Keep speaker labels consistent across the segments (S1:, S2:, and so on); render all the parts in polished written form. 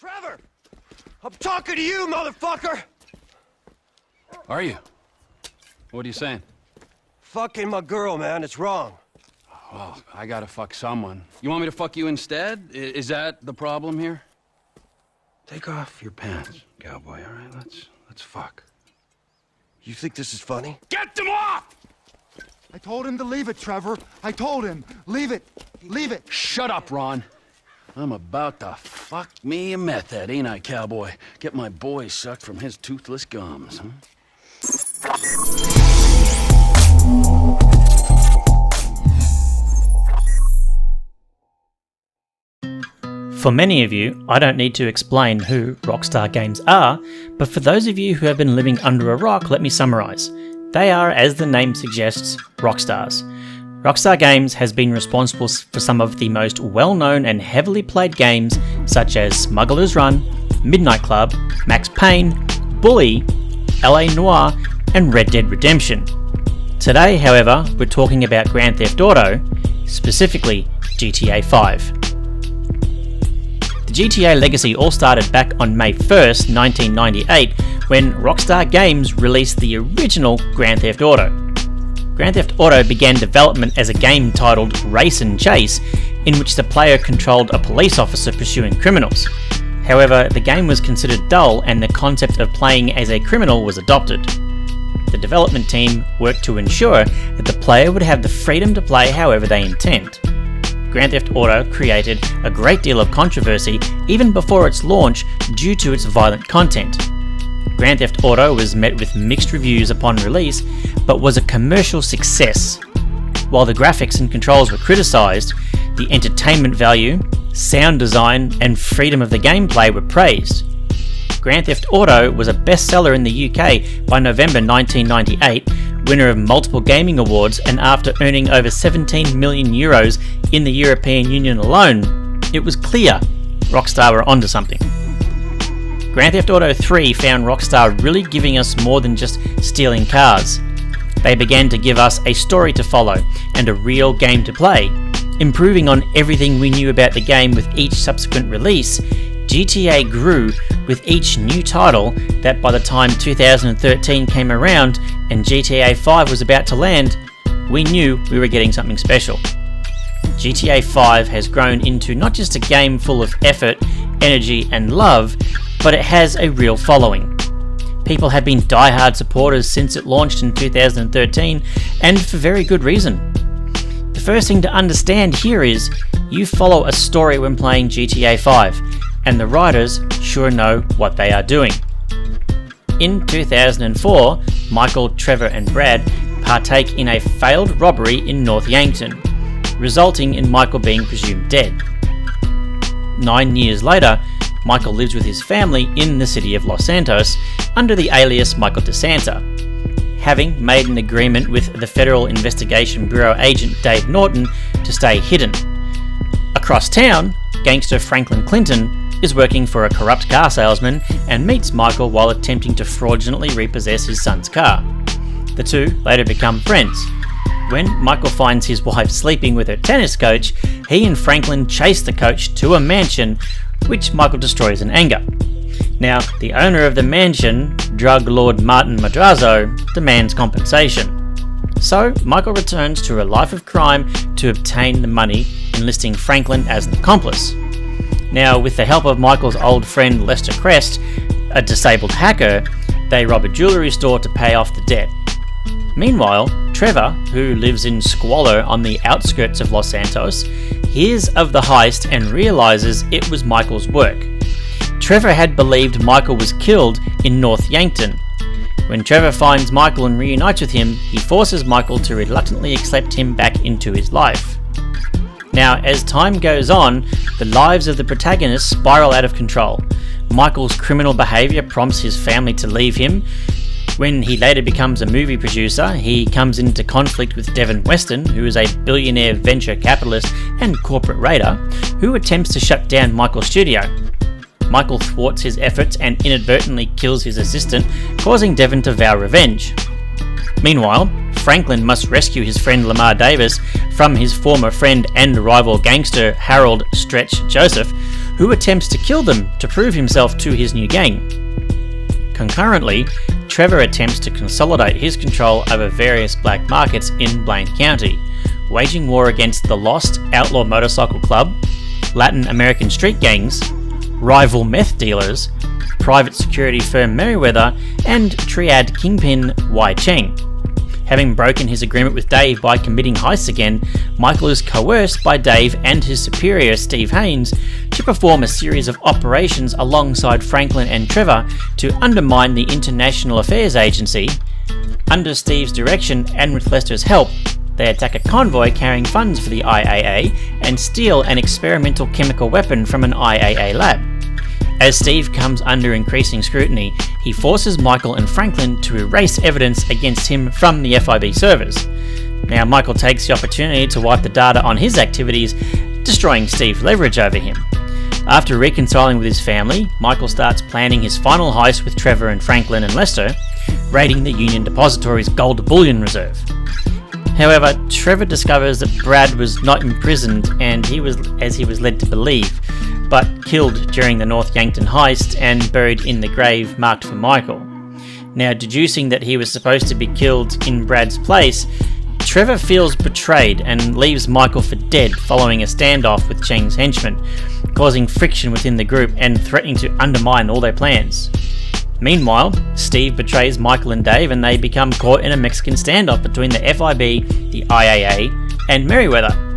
S1: Trevor! I'm talking to you, motherfucker!
S2: Are you? What are you saying?
S1: Fucking my girl, man. It's wrong.
S2: Well, I gotta fuck someone. You want me to fuck you instead? Is that the problem here? Take off your pants, cowboy, all right? Let's fuck.
S1: You think this is funny?
S2: Get them off!
S3: I told him to leave it, Trevor. I told him. Leave it. Leave it.
S2: Shut up, Ron. I'm about to fuck me a meth head, ain't I, cowboy? Get my boy sucked from his toothless gums, huh?
S4: For many of you, I don't need to explain who Rockstar Games are, but for those of you who have been living under a rock, let me summarise. They are, as the name suggests, rockstars. Rockstar Games has been responsible for some of the most well-known and heavily played games such as Smuggler's Run, Midnight Club, Max Payne, Bully, LA Noire, and Red Dead Redemption. Today, however, we're talking about Grand Theft Auto, specifically GTA 5. The GTA legacy all started back on May 1st, 1998, when Rockstar Games released the original Grand Theft Auto. Grand Theft Auto began development as a game titled Race and Chase, in which the player controlled a police officer pursuing criminals. However, the game was considered dull and the concept of playing as a criminal was adopted. The development team worked to ensure that the player would have the freedom to play however they intend. Grand Theft Auto created a great deal of controversy even before its launch due to its violent content. Grand Theft Auto was met with mixed reviews upon release, but was a commercial success. While the graphics and controls were criticised, the entertainment value, sound design, and freedom of the gameplay were praised. Grand Theft Auto was a bestseller in the UK by November 1998, winner of multiple gaming awards, and after earning over 17 million euros in the European Union alone, it was clear Rockstar were onto something. Grand Theft Auto 3 found Rockstar really giving us more than just stealing cars. They began to give us a story to follow and a real game to play. Improving on everything we knew about the game with each subsequent release, GTA grew with each new title that by the time 2013 came around and GTA 5 was about to land, we knew we were getting something special. GTA 5 has grown into not just a game full of effort, energy and love, but it has a real following. People have been die-hard supporters since it launched in 2013, and for very good reason. The first thing to understand here is, you follow a story when playing GTA 5, and the writers sure know what they are doing. In 2004, Michael, Trevor and Brad partake in a failed robbery in North Yankton, resulting in Michael being presumed dead. 9 years later, Michael lives with his family in the city of Los Santos under the alias Michael DeSanta, having made an agreement with the Federal Investigation Bureau agent Dave Norton to stay hidden. Across town, gangster Franklin Clinton is working for a corrupt car salesman and meets Michael while attempting to fraudulently repossess his son's car. The two later become friends. When Michael finds his wife sleeping with her tennis coach, he and Franklin chase the coach to a mansion, which Michael destroys in anger. Now, the owner of the mansion, drug lord Martin Madrazo, demands compensation. So, Michael returns to a life of crime to obtain the money, enlisting Franklin as an accomplice. Now, with the help of Michael's old friend Lester Crest, a disabled hacker, they rob a jewellery store to pay off the debt. Meanwhile, Trevor, who lives in squalor on the outskirts of Los Santos, hears of the heist and realises it was Michael's work. Trevor had believed Michael was killed in North Yankton. When Trevor finds Michael and reunites with him, he forces Michael to reluctantly accept him back into his life. Now, as time goes on, the lives of the protagonists spiral out of control. Michael's criminal behaviour prompts his family to leave him. When he later becomes a movie producer, he comes into conflict with Devin Weston, who is a billionaire venture capitalist and corporate raider, who attempts to shut down Michael's studio. Michael thwarts his efforts and inadvertently kills his assistant, causing Devin to vow revenge. Meanwhile, Franklin must rescue his friend Lamar Davis from his former friend and rival gangster Harold Stretch Joseph, who attempts to kill them to prove himself to his new gang. Concurrently, Trevor attempts to consolidate his control over various black markets in Blaine County, waging war against the Lost Outlaw Motorcycle Club, Latin American street gangs, rival meth dealers, private security firm Merryweather, and triad kingpin Wai Cheng. Having broken his agreement with Dave by committing heists again, Michael is coerced by Dave and his superior Steve Haynes to perform a series of operations alongside Franklin and Trevor to undermine the International Affairs Agency. Under Steve's direction and with Lester's help, they attack a convoy carrying funds for the IAA and steal an experimental chemical weapon from an IAA lab. As Steve comes under increasing scrutiny, he forces Michael and Franklin to erase evidence against him from the FIB servers. Now, Michael takes the opportunity to wipe the data on his activities, destroying Steve's leverage over him. After reconciling with his family, Michael starts planning his final heist with Trevor and Franklin and Lester, raiding the Union Depository's gold bullion reserve. However, Trevor discovers that Brad was not imprisoned and he was led to believe, but killed during the North Yankton heist and buried in the grave marked for Michael. Now, deducing that he was supposed to be killed in Brad's place, Trevor feels betrayed and leaves Michael for dead following a standoff with Cheng's henchmen, causing friction within the group and threatening to undermine all their plans. Meanwhile, Steve betrays Michael and Dave and they become caught in a Mexican standoff between the FIB, the IAA, and Merryweather.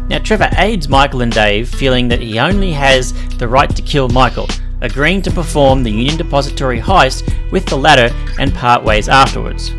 S4: Now, Trevor aids Michael and Dave, feeling that he only has the right to kill Michael, agreeing to perform the Union Depository heist with the latter and part ways afterwards.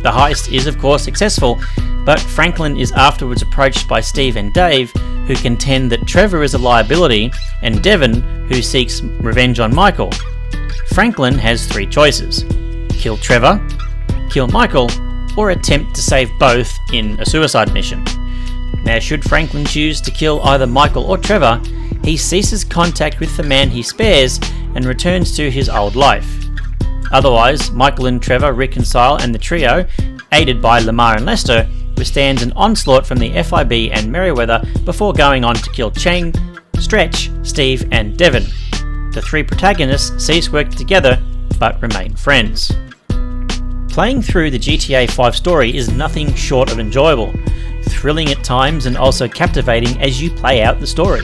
S4: The heist is of course successful, but Franklin is afterwards approached by Steve and Dave, who contend that Trevor is a liability, and Devon, who seeks revenge on Michael. Franklin has three choices: kill Trevor, kill Michael, or attempt to save both in a suicide mission. Now, should Franklin choose to kill either Michael or Trevor, he ceases contact with the man he spares and returns to his old life. Otherwise, Michael and Trevor reconcile and the trio, aided by Lamar and Lester, withstands an onslaught from the FIB and Merryweather before going on to kill Cheng, Stretch, Steve and Devon. The three protagonists cease working together but remain friends. Playing through the GTA 5 story is nothing short of enjoyable, thrilling at times and also captivating as you play out the story.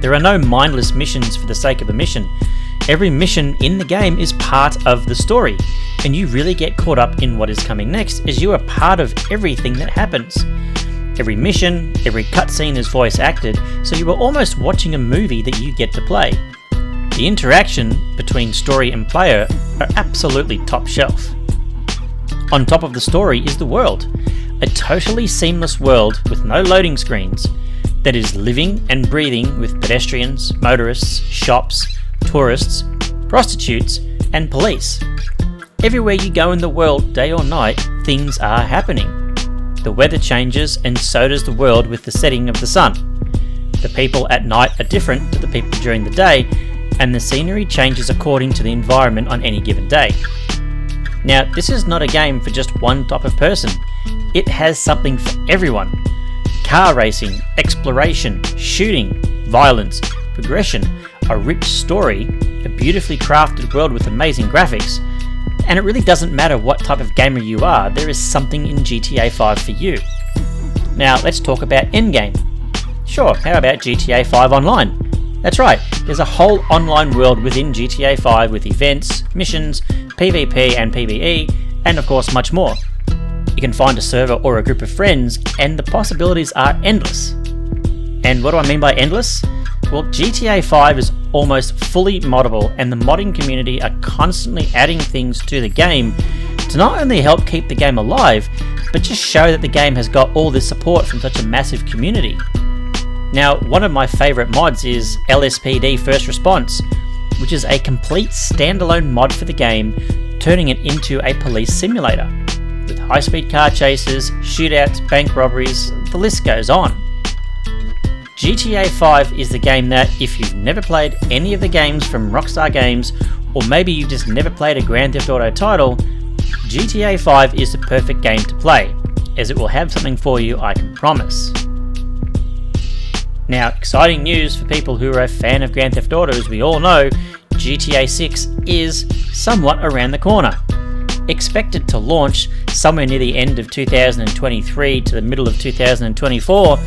S4: There are no mindless missions for the sake of a mission. Every mission in the game is part of the story, and you really get caught up in what is coming next as you are part of everything that happens. Every mission, every cutscene is voice acted, so you are almost watching a movie that you get to play. The interaction between story and player are absolutely top shelf. On top of the story is the world, a totally seamless world with no loading screens that is living and breathing with pedestrians, motorists, shops, tourists, prostitutes, and police. Everywhere you go in the world, day or night, things are happening. The weather changes and so does the world with the setting of the sun. The people at night are different to the people during the day, and the scenery changes according to the environment on any given day. Now, this is not a game for just one type of person. It has something for everyone. Car racing, exploration, shooting, violence, progression, a rich story, a beautifully crafted world with amazing graphics, and it really doesn't matter what type of gamer you are, there is something in GTA 5 for you. Now, let's talk about endgame. Sure, how about GTA 5 Online? That's right, there's a whole online world within GTA 5 with events, missions, PvP and PvE, and of course much more. You can find a server or a group of friends, and the possibilities are endless. And what do I mean by endless? Well, GTA 5 is almost fully moddable, and the modding community are constantly adding things to the game to not only help keep the game alive, but just show that the game has got all this support from such a massive community. Now, one of my favourite mods is LSPD First Response, which is a complete standalone mod for the game, turning it into a police simulator, with high-speed car chases, shootouts, bank robberies, the list goes on. GTA 5 is the game that, if you've never played any of the games from Rockstar Games, or maybe you've just never played a Grand Theft Auto title, GTA 5 is the perfect game to play, as it will have something for you, I can promise. Now, exciting news for people who are a fan of Grand Theft Auto. As we all know, GTA 6 is somewhat around the corner. Expected to launch somewhere near the end of 2023 to the middle of 2024,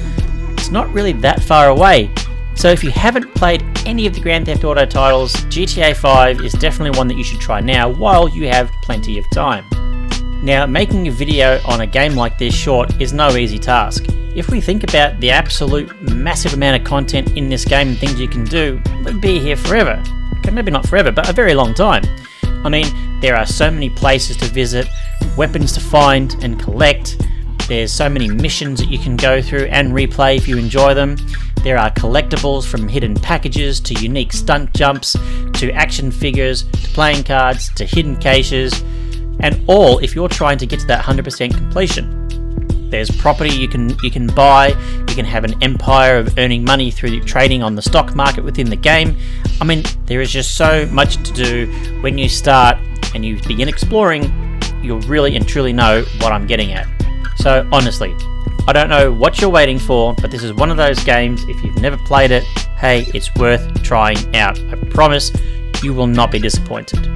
S4: it's not really that far away. So if you haven't played any of the Grand Theft Auto titles, GTA 5 is definitely one that you should try now while you have plenty of time. Now, making a video on a game like this short is no easy task. If we think about the absolute massive amount of content in this game and things you can do, we'd be here forever. Okay, maybe not forever, but a very long time. I mean, there are so many places to visit, weapons to find and collect. There's so many missions that you can go through and replay if you enjoy them. There are collectibles from hidden packages to unique stunt jumps to action figures to playing cards to hidden caches, and all if you're trying to get to that 100% completion. There's property you can buy, you can have an empire of earning money through trading on the stock market within the game. I mean, there is just so much to do when you start and you begin exploring. You'll really and truly know what I'm getting at. So honestly, I don't know what you're waiting for, but this is one of those games, if you've never played it, hey, it's worth trying out. I promise you will not be disappointed.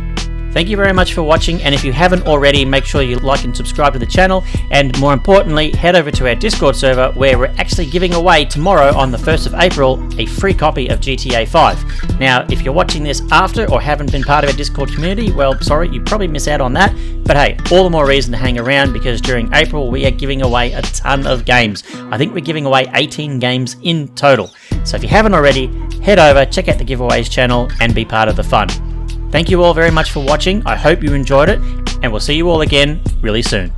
S4: Thank you very much for watching, and if you haven't already, make sure you like and subscribe to the channel, and more importantly, head over to our Discord server where we're actually giving away tomorrow on the 1st of April a free copy of GTA 5. Now, if you're watching this after or haven't been part of our Discord community, well, sorry, you probably miss out on that, but hey, all the more reason to hang around because during April we are giving away a ton of games. I think we're giving away 18 games in total. So if you haven't already, head over, check out the giveaways channel, and be part of the fun. Thank you all very much for watching. I hope you enjoyed it, and we'll see you all again really soon.